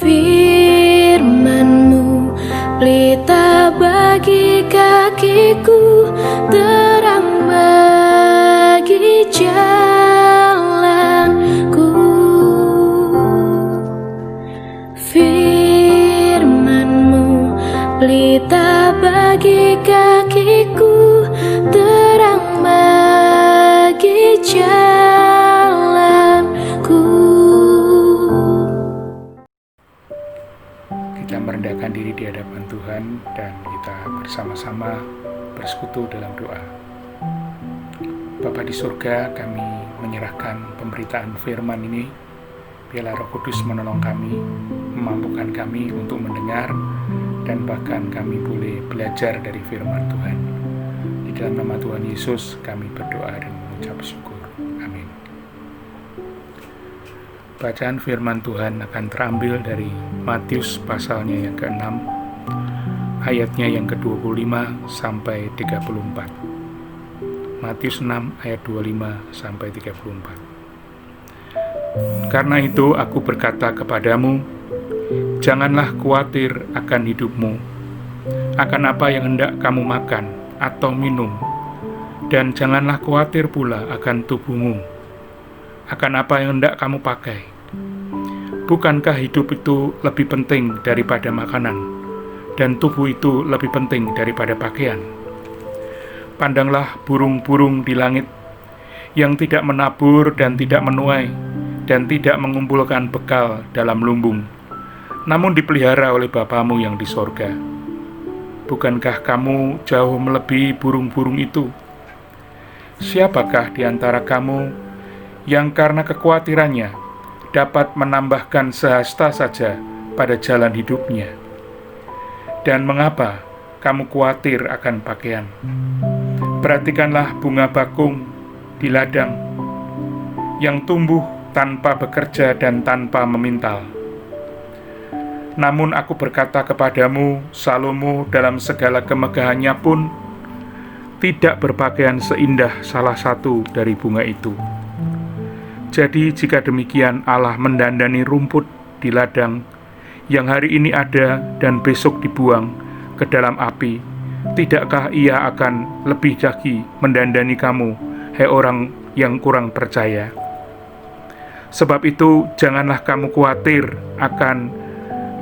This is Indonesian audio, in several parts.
Firman-Mu pelita bagi kakiku, terang bagi jalanku. Firman-Mu pelita bagi kakiku, terang bagi jalanku. Kita merendahkan diri di hadapan Tuhan dan kita bersama-sama bersekutu dalam doa. Bapa di surga, kami menyerahkan pemberitaan firman ini. Biarlah Roh Kudus menolong kami, memampukan kami untuk mendengar, dan bahkan kami boleh belajar dari firman Tuhan. Di dalam nama Tuhan Yesus kami berdoa dan mengucap syukur. Amin. Bacaan firman Tuhan akan terambil dari Matius pasalnya yang ke-6, ayatnya yang ke-25 sampai 34. Matius 6 ayat 25 sampai 34. Karena itu aku berkata kepadamu, janganlah khawatir akan hidupmu, akan apa yang hendak kamu makan atau minum, dan janganlah khawatir pula akan tubuhmu, akan apa yang hendak kamu pakai. Bukankah hidup itu lebih penting daripada makanan, dan tubuh itu lebih penting daripada pakaian? Pandanglah burung-burung di langit, yang tidak menabur dan tidak menuai, dan tidak mengumpulkan bekal dalam lumbung, namun dipelihara oleh Bapamu yang di sorga. Bukankah kamu jauh melebihi burung-burung itu? Siapakah di antara kamu yang karena kekhawatirannya dapat menambahkan sehasta saja pada jalan hidupnya? Dan mengapa kamu khawatir akan pakaian? Perhatikanlah bunga bakung di ladang, yang tumbuh tanpa bekerja dan tanpa memintal. Namun aku berkata kepadamu, Salomo dalam segala kemegahannya pun tidak berpakaian seindah salah satu dari bunga itu. Jadi jika demikian Allah mendandani rumput di ladang, yang hari ini ada dan besok dibuang ke dalam api, tidakkah Ia akan lebih lagi mendandani kamu, hai orang yang kurang percaya? Sebab itu janganlah kamu khawatir akan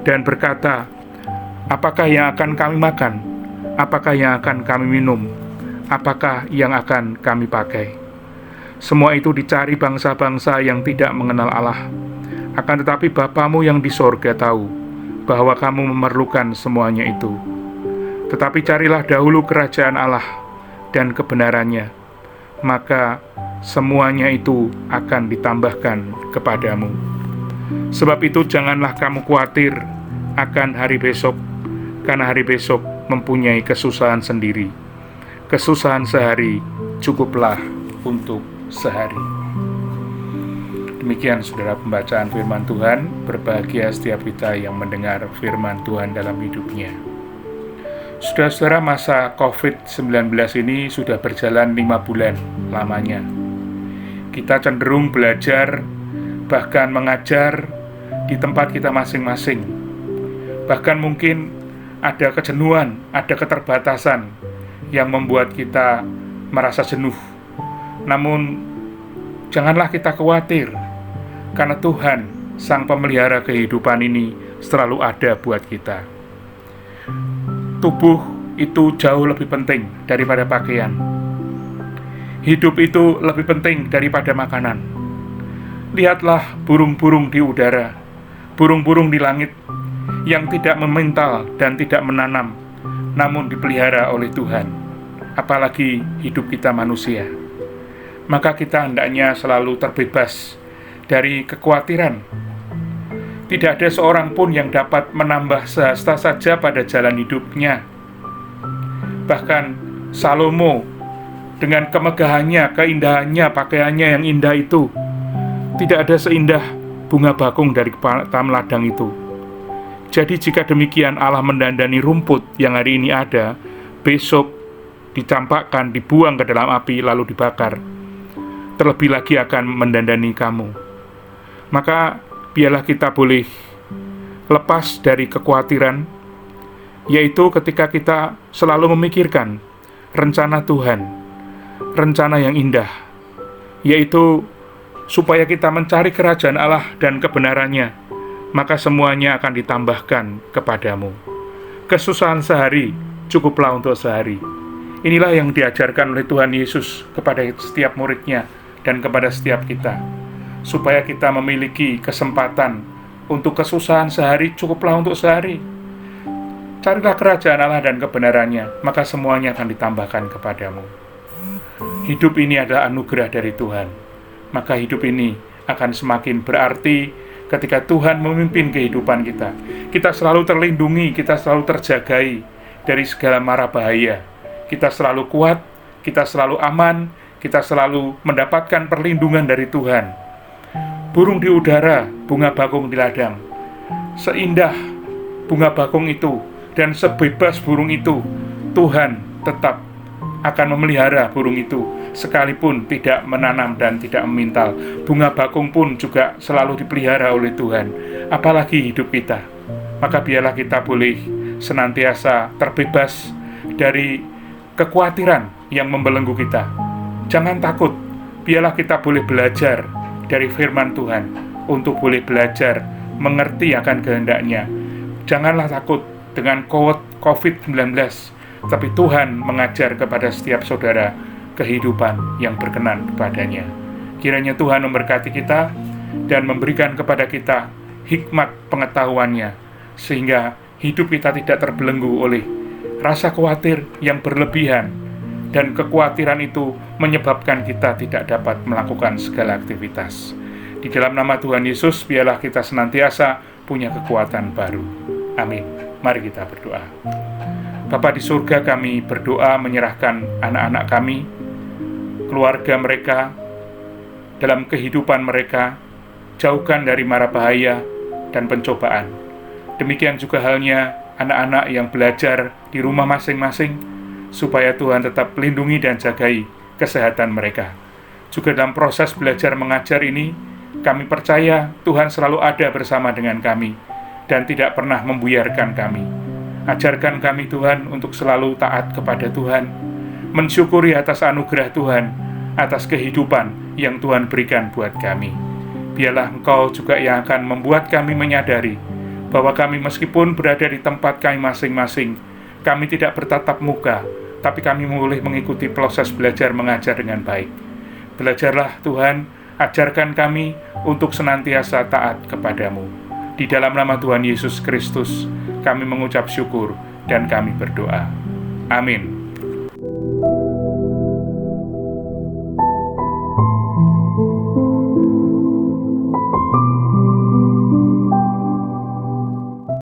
dan berkata, apakah yang akan kami makan? Apakah yang akan kami minum? Apakah yang akan kami pakai? Semua itu dicari bangsa-bangsa yang tidak mengenal Allah. Akan tetapi Bapamu yang di sorga tahu bahwa kamu memerlukan semuanya itu. Tetapi carilah dahulu kerajaan Allah dan kebenarannya, maka semuanya itu akan ditambahkan kepadamu. Sebab itu janganlah kamu khawatir akan hari besok, karena hari besok mempunyai kesusahan sendiri. Kesusahan sehari cukuplah untuk sehari. Demikian saudara pembacaan firman Tuhan. Berbahagia setiap kita yang mendengar firman Tuhan dalam hidupnya. Saudara-saudara, masa COVID-19 ini sudah berjalan 5 bulan lamanya. Kita cenderung belajar, bahkan mengajar di tempat kita masing-masing. Bahkan mungkin ada kejenuhan, ada keterbatasan yang membuat kita merasa jenuh. Namun, janganlah kita khawatir, karena Tuhan, Sang Pemelihara kehidupan ini, selalu ada buat kita. Tubuh itu jauh lebih penting daripada pakaian. Hidup itu lebih penting daripada makanan. Lihatlah burung-burung di udara, burung-burung di langit, yang tidak memintal dan tidak menanam, namun dipelihara oleh Tuhan. Apalagi hidup kita manusia. Maka kita hendaknya selalu terbebas dari kekhawatiran. Tidak ada seorang pun yang dapat menambah sehasta saja pada jalan hidupnya. Bahkan Salomo dengan kemegahannya, keindahannya, pakaiannya yang indah itu, tidak ada seindah bunga bakung dari taman ladang itu. Jadi jika demikian Allah mendandani rumput yang hari ini ada, besok dicampakkan, dibuang ke dalam api, lalu dibakar, terlebih lagi akan mendandani kamu. Maka biarlah kita boleh lepas dari kekhawatiran, yaitu ketika kita selalu memikirkan rencana Tuhan, rencana yang indah, yaitu supaya kita mencari kerajaan Allah dan kebenarannya, maka semuanya akan ditambahkan kepadamu. Kesusahan sehari cukuplah untuk sehari. Inilah yang diajarkan oleh Tuhan Yesus kepada setiap muridnya dan kepada setiap kita, supaya kita memiliki kesempatan untuk kesusahan sehari cukuplah untuk sehari. Carilah kerajaan Allah dan kebenarannya, maka semuanya akan ditambahkan kepadamu. Hidup ini adalah anugerah dari Tuhan, maka hidup ini akan semakin berarti ketika Tuhan memimpin kehidupan kita. Kita selalu terlindungi, kita selalu terjagai dari segala mara bahaya. Kita selalu kuat, kita selalu aman, kita selalu mendapatkan perlindungan dari Tuhan. Burung di udara, bunga bakung di ladang. Seindah bunga bakung itu dan sebebas burung itu, Tuhan tetap akan memelihara burung itu, sekalipun tidak menanam dan tidak memintal. Bunga bakung pun juga selalu dipelihara oleh Tuhan, apalagi hidup kita. Maka biarlah kita boleh senantiasa terbebas dari kekhawatiran yang membelenggu kita. Jangan takut, biarlah kita boleh belajar dari firman Tuhan, untuk boleh belajar mengerti akan kehendaknya. Janganlah takut dengan COVID-19, tapi Tuhan mengajar kepada setiap saudara kehidupan yang berkenan kepadanya. Kiranya Tuhan memberkati kita dan memberikan kepada kita hikmat pengetahuannya, sehingga hidup kita tidak terbelenggu oleh rasa khawatir yang berlebihan, dan kekhawatiran itu menyebabkan kita tidak dapat melakukan segala aktivitas. Di dalam nama Tuhan Yesus, biarlah kita senantiasa punya kekuatan baru. Amin. Mari kita berdoa. Bapa di surga, kami berdoa menyerahkan anak-anak kami, keluarga mereka, dalam kehidupan mereka, jauhkan dari mara bahaya dan pencobaan. Demikian juga halnya anak-anak yang belajar di rumah masing-masing, supaya Tuhan tetap lindungi dan jagai kesehatan mereka. Juga dalam proses belajar mengajar ini, kami percaya Tuhan selalu ada bersama dengan kami dan tidak pernah membuyarkan kami. Ajarkan kami Tuhan untuk selalu taat kepada Tuhan, mensyukuri atas anugerah Tuhan, atas kehidupan yang Tuhan berikan buat kami. Biarlah Engkau juga yang akan membuat kami menyadari bahwa kami meskipun berada di tempat kami masing-masing, kami tidak bertatap muka, tapi kami boleh mengikuti proses belajar mengajar dengan baik. Belajarlah Tuhan, ajarkan kami untuk senantiasa taat kepadamu. Di dalam nama Tuhan Yesus Kristus, kami mengucap syukur dan kami berdoa. Amin.